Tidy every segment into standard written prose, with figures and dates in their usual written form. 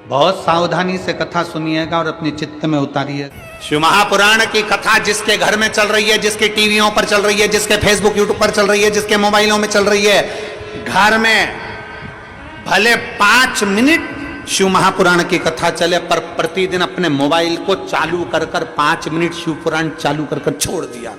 बहुत सावधानी से कथा सुनिएगा और अपने चित्त में उतारिए। शिव महापुराण की कथा जिसके घर में चल रही है, जिसके टीवियों पर चल रही है, जिसके फेसबुक यूट्यूब पर चल रही है, जिसके मोबाइलों में चल रही है, घर में भले 5 मिनट शिव महापुराण की कथा चले, पर प्रतिदिन अपने मोबाइल को चालू कर 5 मिनट शिव पुराण चालू कर छोड़ दिया।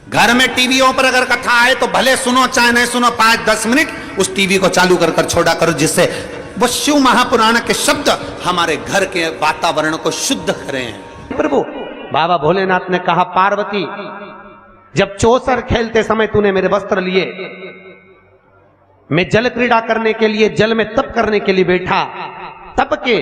घर में टीवियों पर अगर कथा आए तो भले सुनो चाहे नहीं सुनो, 5-10 मिनट उस टीवी को चालू कर छोड़ा करो, जिससे वो शिव महापुराण के शब्द हमारे घर के वातावरण को शुद्ध करें। प्रभु बाबा भोलेनाथ ने कहा, पार्वती जब चौसर खेलते समय तूने मेरे वस्त्र लिए, मैं जल क्रीड़ा करने के लिए, जल में तप करने के लिए बैठा, तप के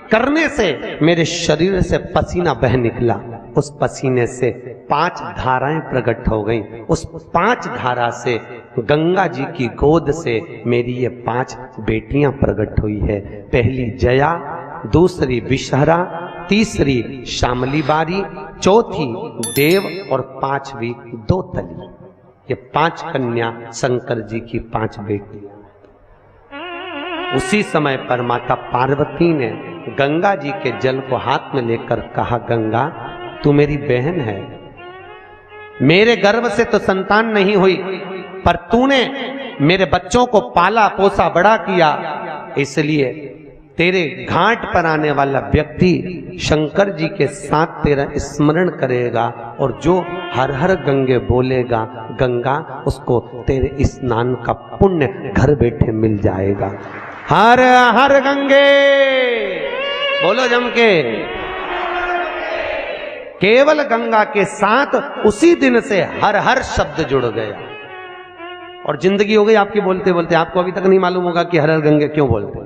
करने से मेरे शरीर से पसीना बह निकला, उस पसीने से 5 धाराएं प्रकट हो गईं। उस 5 धारा से गंगा जी की गोद से मेरी ये 5 बेटियां प्रकट हुई है। पहली जया, दूसरी विषहरा, तीसरी शामली बारी, चौथी देव और 5वीं दोतली। ये 5 कन्या शंकर जी की 5 बेटी। उसी समय पर माता पार्वती ने गंगा जी के जल को हाथ में लेकर कहा, गंगा तू मेरी बहन है, मेरे गर्भ से तो संतान नहीं हुई, पर तूने मेरे बच्चों को पाला पोसा बड़ा किया, इसलिए तेरे घाट पर आने वाला व्यक्ति शंकर जी के साथ तेरा स्मरण करेगा और जो हर हर गंगे बोलेगा, गंगा उसको तेरे स्नान का पुण्य घर बैठे मिल जाएगा। हर हर गंगे बोलो जम के। केवल गंगा के साथ उसी दिन से हर हर शब्द जुड़ गया और जिंदगी हो गई आपकी बोलते बोलते। आपको अभी तक नहीं मालूम होगा कि हर हर गंगे क्यों बोलते।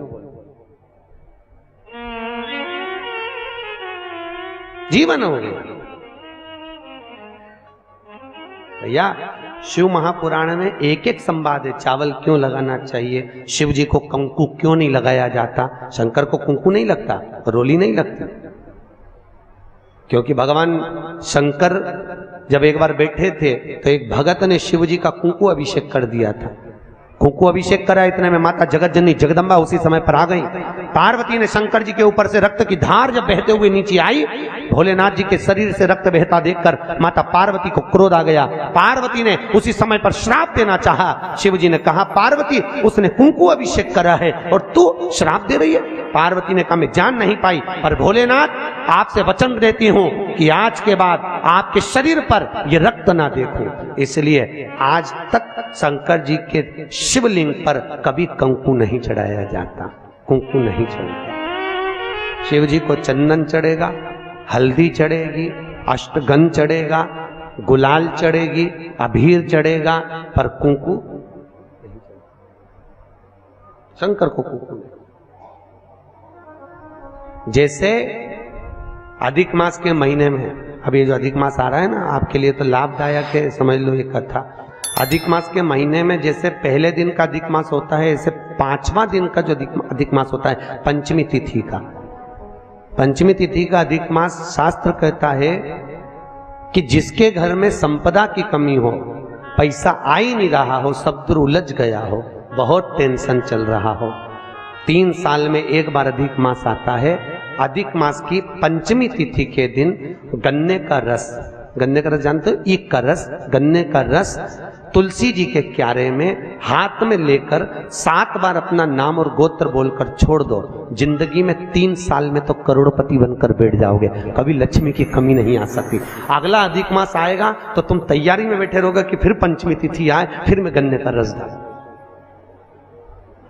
जीवन हो गया भैया। शिव महापुराण में एक एक संवाद है। चावल क्यों लगाना चाहिए, शिव जी को कंकु क्यों नहीं लगाया जाता, शंकर को कुंकू नहीं लगता, रोली नहीं लगती, क्योंकि भगवान शंकर जब एक बार बैठे थे तो एक भगत ने शिव जी का कुंकू अभिषेक कर दिया था। कुंकू अभिषेक करा, इतने में माता जगत जननी जगदम्बा उसी समय पर आ गई। पार्वती ने शंकर जी के ऊपर से रक्त की धार जब बहते हुए नीचे आई, भोलेनाथ जी के शरीर से रक्त बहता देखकर माता पार्वती को क्रोध आ गया। पार्वती ने उसी समय पर श्राप देना चाहा। शिव जी ने कहा, पार्वती उसने कुंकू अभिषेक करा है और तू श्राप दे रही है। पार्वती ने कहा, मैं जान नहीं पाई, पर भोलेनाथ आपसे वचन देती हूं कि आज के बाद आपके शरीर पर यह रक्त ना देखूं। इसलिए आज तक शंकर जी के शिवलिंग पर कभी कंकु नहीं चढ़ाया जाता, कुंकू नहीं चढ़ेगा। शिव जी को चंदन चढ़ेगा, हल्दी चढ़ेगी, अष्टगंध चढ़ेगा, गुलाल चढ़ेगी, अबीर चढ़ेगा, पर कुंकू शंकर को कुंकू नहीं। जैसे अधिक मास के महीने में, अभी जो अधिक मास आ रहा है ना, आपके लिए तो लाभदायक है, समझ लो ये कथा। अधिक मास के महीने में जैसे पहले दिन का अधिक मास होता है, ऐसे 5वां दिन का जो अधिक मास होता है, पंचमी तिथि का, पंचमी तिथि का अधिक मास, शास्त्र कहता है कि जिसके घर में संपदा की कमी हो, पैसा आ ही नहीं रहा हो, सब दूर उलझ गया हो, बहुत टेंशन चल रहा हो, 3 साल में एक बार अधिक मास आता है। अधिक मास की पंचमी तिथि के दिन गन्ने का रस, गन्ने का रस जानते हो, ईख का रस, गन्ने का रस तुलसी जी के क्यारे में हाथ में लेकर 7 बार अपना नाम और गोत्र बोलकर छोड़ दो। जिंदगी में 3 साल में तो करोड़पति बनकर बैठ जाओगे, कभी लक्ष्मी की कमी नहीं आ सकती। अगला अधिक मास आएगा तो तुम तैयारी में बैठे रहोगे कि फिर पंचमी तिथि आए, फिर मैं गन्ने का रस डाल।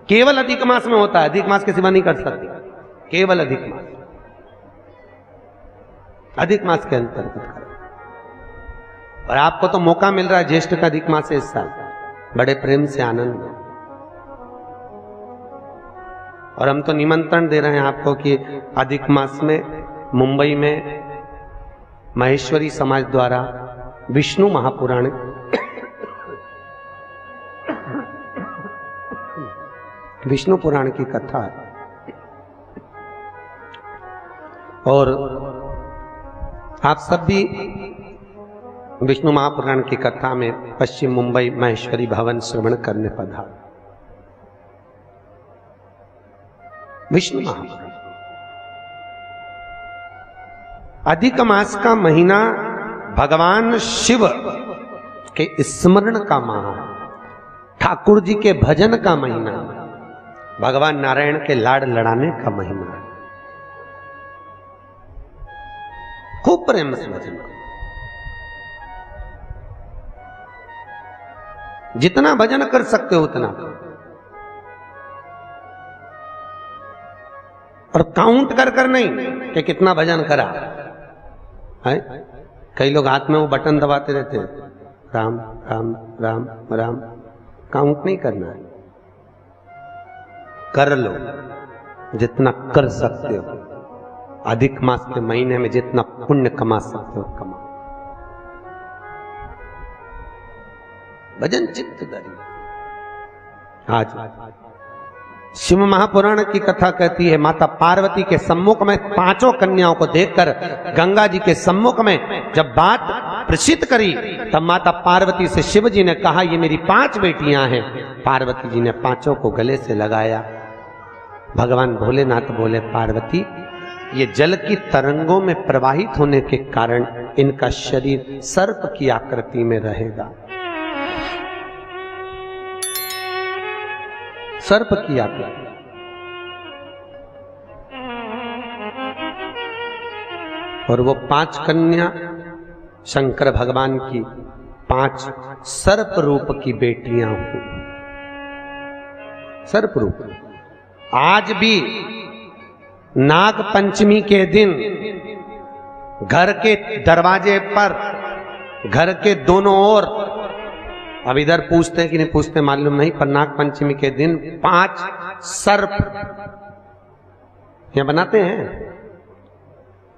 केवल अधिक मास में होता है, अधिक मास के सिवा नहीं कर सकते, केवल अधिक मास, अधिक मास के अंतर्गत। और आपको तो मौका मिल रहा है ज्येष्ठ का अधिक मास है इस साल, बड़े प्रेम से आनंद में। और हम तो निमंत्रण दे रहे हैं आपको कि अधिक मास में मुंबई में महेश्वरी समाज द्वारा विष्णु महापुराण विष्णु पुराण की कथा है और आप सब भी विष्णु महापुराण की कथा में पश्चिम मुंबई महेश्वरी भवन श्रवण करने पधार। विष्णु महापुराण। अधिक मास का महीना भगवान शिव के स्मरण का माह, ठाकुर जी के भजन का महीना, भगवान नारायण के लाड़ लड़ाने का महीना। खूब प्रेम से भजन करो, जितना भजन कर सकते हो उतना, और काउंट कर कर नहीं कि कितना भजन करा है। कई लोग हाथ में वो बटन दबाते रहते हैं, राम राम राम राम, काउंट नहीं करना है, कर लो जितना कर सकते हो। अधिक मास के महीने में जितना पुण्य कमा सकते हो कमाओ। भजन चित्त धरिए। आज शिव महापुराण की कथा कहती है, माता पार्वती के सम्मुख में पांचों कन्याओं को देखकर गंगा जी के सम्मुख में जब बात प्रसिद्ध करी, तब माता पार्वती से शिव जी ने कहा, ये मेरी 5 बेटियां हैं। पार्वती जी ने पांचों को गले से लगाया। भगवान भोलेनाथ बोले, पार्वती ये जल की तरंगों में प्रवाहित होने के कारण इनका शरीर सर्प की आकृति में रहेगा। सर्प की आकृति। और वो 5 कन्या शंकर भगवान की 5 सर्प रूप की बेटियां हुई। सर्प रूप। आज भी नाग पंचमी के दिन घर के दरवाजे पर, घर के दोनों ओर, अब इधर पूछते हैं कि नहीं पूछते मालूम नहीं, पर नाग पंचमी के दिन 5 सर्प यहां बनाते हैं।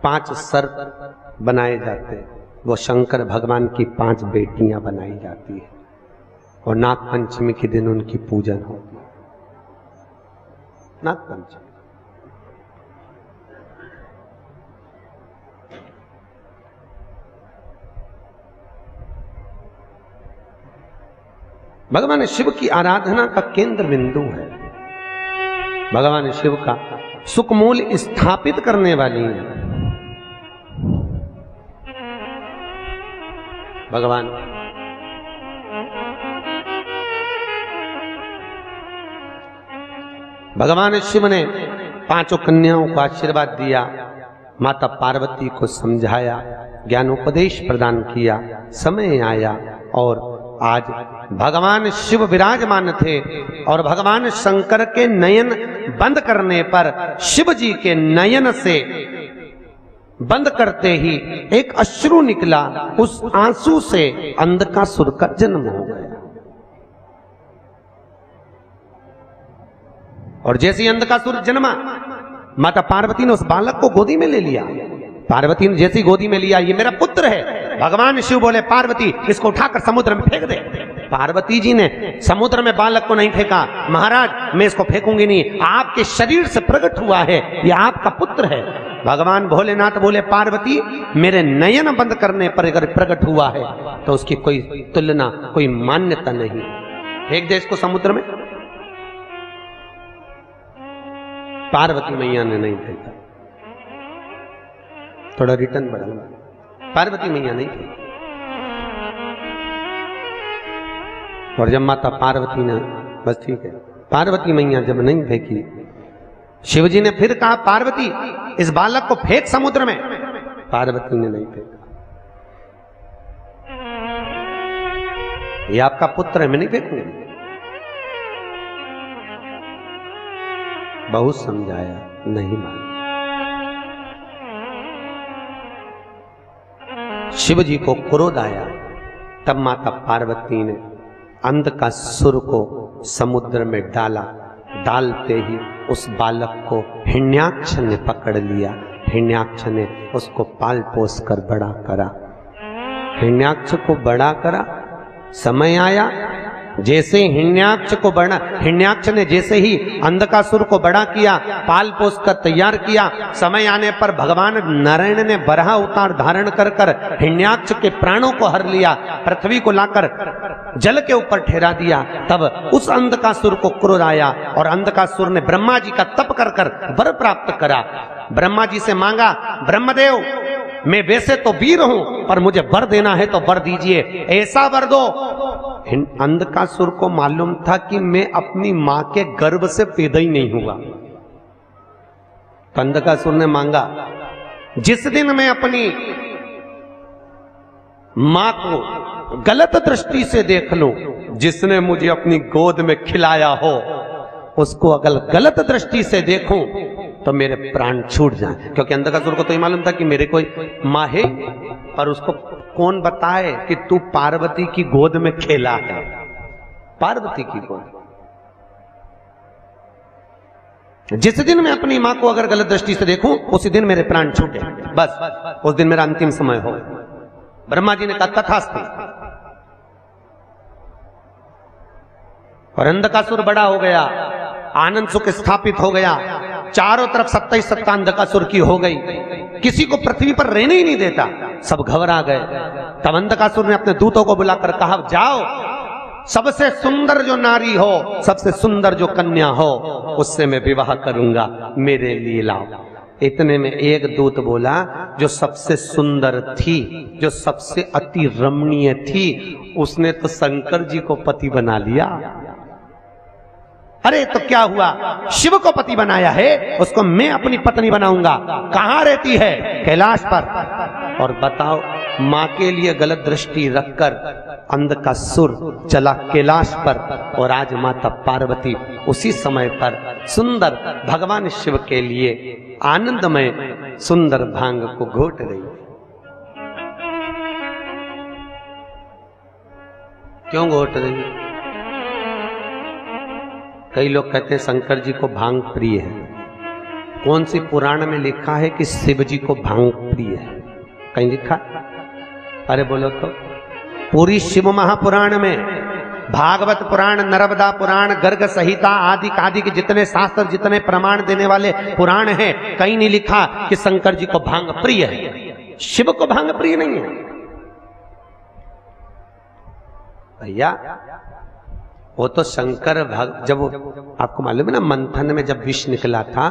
5 सर्प बनाए जाते हैं। वो शंकर भगवान की 5 बेटियां बनाई जाती है और नाग पंचमी के दिन उनकी पूजन होती है। नाग पंचमी। भगवान शिव की आराधना का केंद्र बिंदु है। भगवान शिव का सुखमूल स्थापित करने वाली है। भगवान भगवान शिव ने 5 कन्याओं को आशीर्वाद दिया, माता पार्वती को समझाया, ज्ञानोपदेश प्रदान किया। समय आया और आज भगवान शिव विराजमान थे और भगवान शंकर के नयन बंद करने पर शिव जी के नयन से बंद करते ही एक अश्रु निकला। उस आंसू से अंधकासुर का जन्म हो गया। और जैसे ही अंधकासुर जन्मा, माता पार्वती ने उस बालक को गोदी में ले लिया। पार्वती ने जैसी गोदी में लिया, ये मेरा पुत्र है। भगवान शिव बोले, पार्वती इसको उठाकर समुद्र में फेंक दे। पार्वती जी ने समुद्र में बालक को नहीं फेंका। महाराज मैं इसको फेंकूंगी नहीं, आपके शरीर से प्रकट हुआ है, ये आपका पुत्र है। भगवान भोलेनाथ बोले, पार्वती मेरे नयन बंद करने पर अगर प्रकट हुआ है तो उसकी कोई तुलना, कोई मान्यता नहीं। फेंक दे इसको समुद्र में। पार्वती मैया ने नहीं फेंका। थोड़ा रिटर्न बढ़ा। पार्वती मैया नहीं फेंकी। और जब माता पार्वती ने, बस ठीक है, पार्वती मैया जब नहीं फेंकी, शिवजी ने फिर कहा, पार्वती इस बालक को फेंक समुद्र में। पार्वती ने नहीं फेंका। ये आपका पुत्र है, मैं नहीं फेंकूंगी। बहुत समझाया, नहीं माना। शिव जी को क्रोध आया। तब माता पार्वती ने अंधकासुर को समुद्र में डाला। डालते ही उस बालक को हिरण्याक्ष ने पकड़ लिया। हिरण्याक्ष ने उसको पाल पोस कर बड़ा करा। हिरण्याक्ष को बड़ा करा। समय आया, जैसे हिरण्याक्ष ने जैसे ही अंधकासुर को बड़ा किया, पाल पोस कर तैयार किया, समय आने पर भगवान नारायण ने बराह अवतार धारण कर हिरण्याक्ष के प्राणों को हर लिया। पृथ्वी को लाकर जल के ऊपर ठहरा दिया, तब उस अंधकासुर को क्रोध आया और अंधकासुर ने ब्रह्मा जी का तप कर कर वर प्राप्त करा। ब्रह्मा जी से मांगा, ब्रह्मदेव मैं वैसे तो वीर हूं पर मुझे वर देना है तो वर दीजिए, ऐसा वर दो। अंधकासुर को मालूम था कि मैं अपनी मां के गर्भ से पैदा ही नहीं हुआ। तो अंधकासुर ने मांगा, जिस दिन मैं अपनी मां को गलत दृष्टि से देख लूं, जिसने मुझे अपनी गोद में खिलाया हो उसको अगर गलत दृष्टि से देखूं तो मेरे प्राण छूट जाएं। क्योंकि अंधकासुर को तो ये मालूम था कि मेरे कोई मां है, पर उसको कौन बताए कि तू पार्वती की गोद में खेला है। पार्वती की गोद, जिस दिन मैं अपनी मां को अगर गलत दृष्टि से देखूं उसी दिन मेरे प्राण छूटे, बस उस दिन मेरा अंतिम समय हो। ब्रह्मा जी ने कहा तथास्तु। और अंधकासुर बड़ा हो गया, आनंद सुख स्थापित हो गया, चारों तरफ सत्ता ही सत्ता अंधकासुर की हो गई, किसी को पृथ्वी पर रहने ही नहीं देता, सब घबरा गए। तब अंधकासुर ने अपने दूतों को बुलाकर कहा, जाओ सबसे सुंदर जो नारी हो, सबसे सुंदर जो कन्या हो, उससे मैं विवाह करूंगा, मेरे लिए लाओ। इतने में एक दूत बोला, जो सबसे सुंदर थी, जो सबसे अति रमणीय थी, उसने तो शंकर जी को पति बना लिया। अरे तो क्या हुआ, शिव को पति बनाया है, उसको मैं अपनी पत्नी बनाऊंगा। कहां रहती है? कैलाश पर। और बताओ, मां के लिए गलत दृष्टि रखकर अंधकासुर चला कैलाश पर, और आज माता पार्वती उसी समय पर सुंदर भगवान शिव के लिए आनंदमय सुंदर भांग को घोट रही। क्यों घोट रही? कई लोग कहते हैं शंकर जी को भांग प्रिय है। कौन सी पुराण में लिखा है कि शिव जी को भांग प्रिय है? कहीं लिखा? अरे बोलो तो। पूरी शिव महापुराण में, भागवत पुराण, नर्मदा पुराण, गर्ग संहिता आदि आदि के जितने शास्त्र, जितने प्रमाण देने वाले पुराण हैं, कहीं नहीं लिखा कि शंकर जी को भांग प्रिय है। शिव को भांग प्रिय नहीं है भैया। वो तो शंकर जब आपको मालूम है ना, मंथन में जब विष निकला था,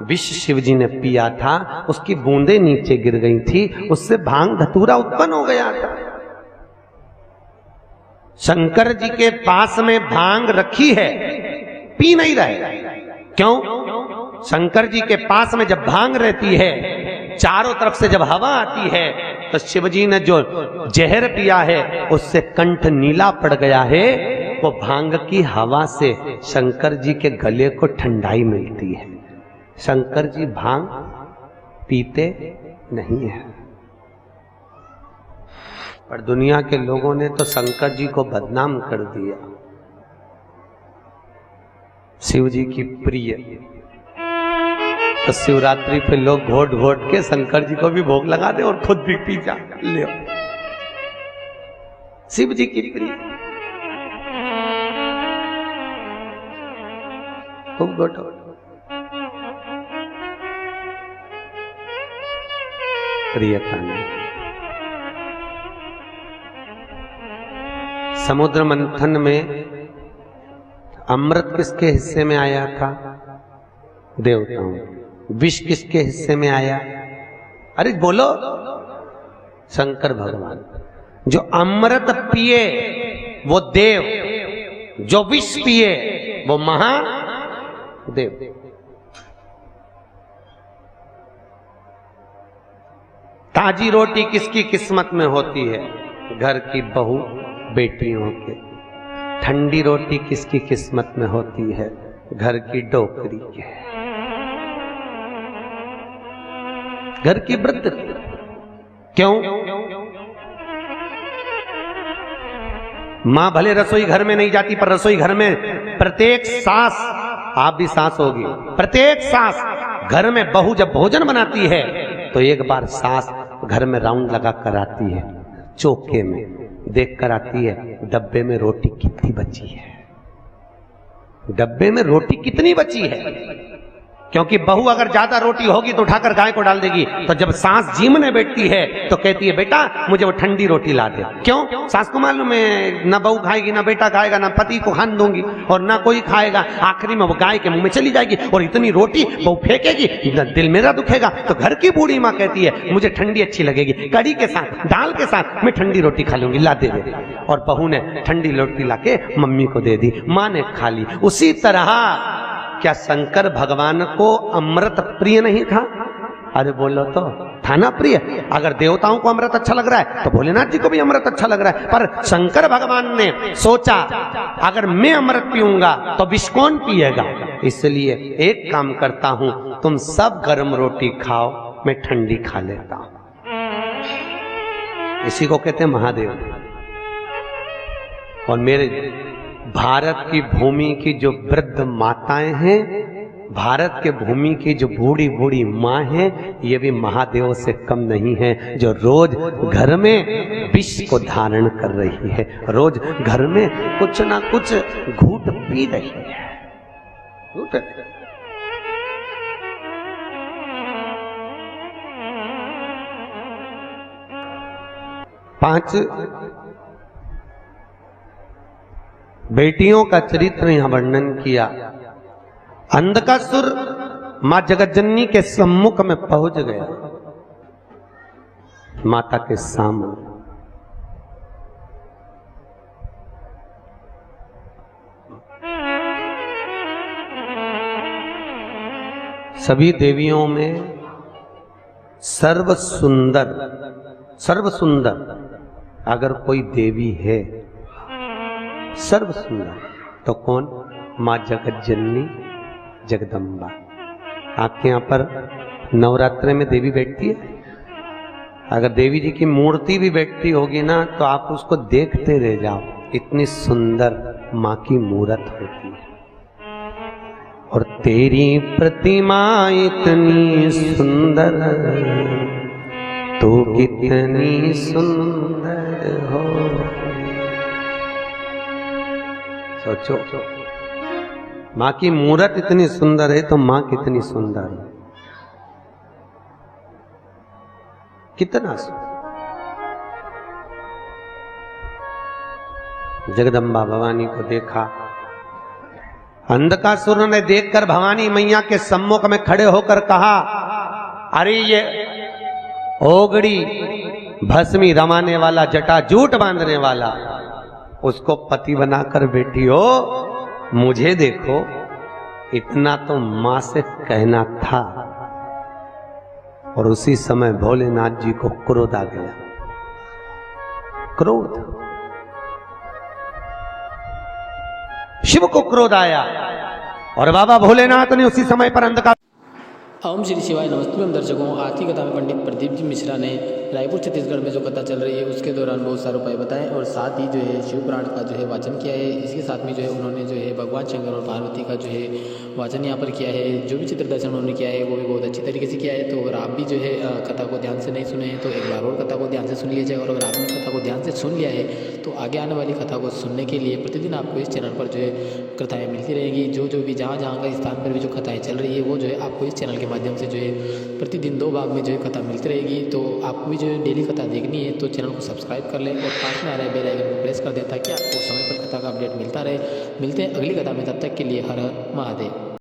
विष शिव जी ने पिया था, उसकी बूंदें नीचे गिर गई थी, उससे भांग धतूरा उत्पन्न हो गया था। शंकर जी के पास में भांग रखी है, पी नहीं रहे। क्यों? शंकर जी के पास में जब भांग रहती है, चारों तरफ से जब हवा आती है, तो शिव जी ने जो जहर पिया है उससे कंठ नीला पड़ गया है। वो भांग की हवा से शंकर जी के गले को ठंडाई मिलती है। शंकर जी भांग पीते नहीं है, पर दुनिया के लोगों ने तो शंकर जी को बदनाम कर दिया। शिव जी की प्रिय, तो शिवरात्रि पे लोग घोट घोट के शंकर जी को भी भोग लगा दे और खुद भी पी जा ले। शिव जी की प्रिय, खूब घोटो। प्रियता ने समुद्र मंथन में अमृत किसके हिस्से में आया था? देवताओं। विष किसके हिस्से में आया? अरे बोलो, शंकर भगवान। जो अमृत पिए वो देव, जो विष पिए वो महादेव। ताजी रोटी किसकी किस्मत में होती है? घर की बहू बेटियों के। ठंडी रोटी किसकी किस्मत में होती है? घर की डोकरी के, घर की वृद्ध। क्यों? मां भले रसोई घर में नहीं जाती, पर रसोई घर में प्रत्येक सास, आप भी सास होगी, प्रत्येक सास घर में बहू जब भोजन बनाती है तो एक बार सास घर में राउंड लगा कर आती है, चौके में देख कर आती है डब्बे में रोटी कितनी बची है, डब्बे में रोटी कितनी बची है। क्योंकि बहू अगर ज्यादा रोटी होगी तो उठाकर गाय को डाल देगी। तो जब सास जीमने बैठती है तो कहती है बेटा मुझे वो ठंडी रोटी ला दे। क्यों? सास को मालूम है ना बहू खाएगी, ना बेटा खाएगा, ना पति को खाने दूंगी और ना कोई खाएगा। आखिरी में वो गाय के मुंह में चली जाएगी और इतनी रोटी बहू फेंकेगी, दिल मेरा दुखेगा। तो घर की बूढ़ी माँ कहती है मुझे ठंडी अच्छी लगेगी, कड़ी के साथ, दाल के साथ मैं ठंडी रोटी खा लूंगी, ला दे। और बहू ने ठंडी रोटी लाके मम्मी को दे दी, माँ ने खा ली। उसी तरह क्या शंकर भगवान को अमृत प्रिय नहीं था? अरे बोलो तो, था ना प्रिय। अगर देवताओं को अमृत अच्छा लग रहा है तो भोलेनाथ जी को भी अमृत अच्छा लग रहा है। पर शंकर भगवान ने सोचा अगर मैं अमृत पीऊंगा तो विष कौन पिएगा? इसलिए एक काम करता हूं, तुम सब गर्म रोटी खाओ, मैं ठंडी खा लेता हूं। इसी को कहते हैं महादेव। और मेरे भारत की भूमि की जो वृद्ध माताएं हैं, भारत के भूमि की जो बूढ़ी बूढ़ी माँ है, ये भी महादेव से कम नहीं है, जो रोज घर में विष को धारण कर रही है, रोज घर में कुछ ना कुछ घूट पी रही है। पांच बेटियों का चरित्र यहां वर्णन किया। अंधकासुर मां जगतजननी के सम्मुख में पहुंच गया, माता के सामने। सभी देवियों में सर्व सुंदर अगर कोई देवी है, सर्व सुंदर, तो कौन? मां जगतजननी जगदम्बा। आपके यहां पर नवरात्रि में देवी बैठती है। अगर देवी जी की मूर्ति भी बैठती होगी ना तो आप उसको देखते रह जाओ, इतनी सुंदर मां की मूर्त होती है। और तेरी प्रतिमा इतनी सुंदर, तू कितनी सुंदर हो। सोचो, मां की मूर्त इतनी सुंदर है तो मां कितनी सुंदर है, कितना सुंदर। जगदम्बा भवानी को देखा, अंधकासुर ने देखकर भवानी मैया के सम्मुख में खड़े होकर कहा, अरे ये ओगड़ी भस्मी रमाने वाला, जटा जूट बांधने वाला, उसको पति बनाकर बैठी हो, मुझे देखो, इतना तो मां से कहना था। और उसी समय भोलेनाथ जी को क्रोध आ गया, क्रोध, शिव को क्रोध आया और बाबा भोलेनाथ ने उसी समय पर अंधकार। ओम श्री शिवाय नमस्ते। हम दर्शकों, आज की कथा में पंडित प्रदीप जी मिश्रा ने रायपुर छत्तीसगढ़ में जो कथा चल रही है उसके दौरान बहुत सारे उपाय बताएं और साथ ही जो है शिव पुराण का जो है वाचन किया है। इसके साथ में जो है उन्होंने जो है भगवान शंकर और पार्वती का जो है वाचन यहाँ पर किया है। जो भी चित्र दर्शन उन्होंने किया है वो भी बहुत अच्छी तरीके से किया है। तो अगर आप भी जो है कथा को ध्यान से नहीं सुने हैं तो एक बार और कथा को ध्यान से सुन लीजिएगा। और अगर आपने कथा को ध्यान से सुन लिया है तो आगे आने वाली कथा को सुनने के लिए प्रतिदिन आपको इस चैनल पर जो है कथाएँ मिलती रहेंगी। जो भी जहाँ का स्थान पर भी जो कथाएँ चल रही है वो जो है आपको इस चैनल के माध्यम से जो है प्रतिदिन 2 भाग में जो है कथा मिलती रहेगी। तो आपको भी जो है डेली कथा देखनी है तो चैनल को सब्सक्राइब कर लें और पास में आ रहे बेल आइकन को प्रेस कर दें ताकि आपको समय पर कथा का अपडेट मिलता रहे। मिलते हैं अगली कथा में, तब तक के लिए हर हर महादेव।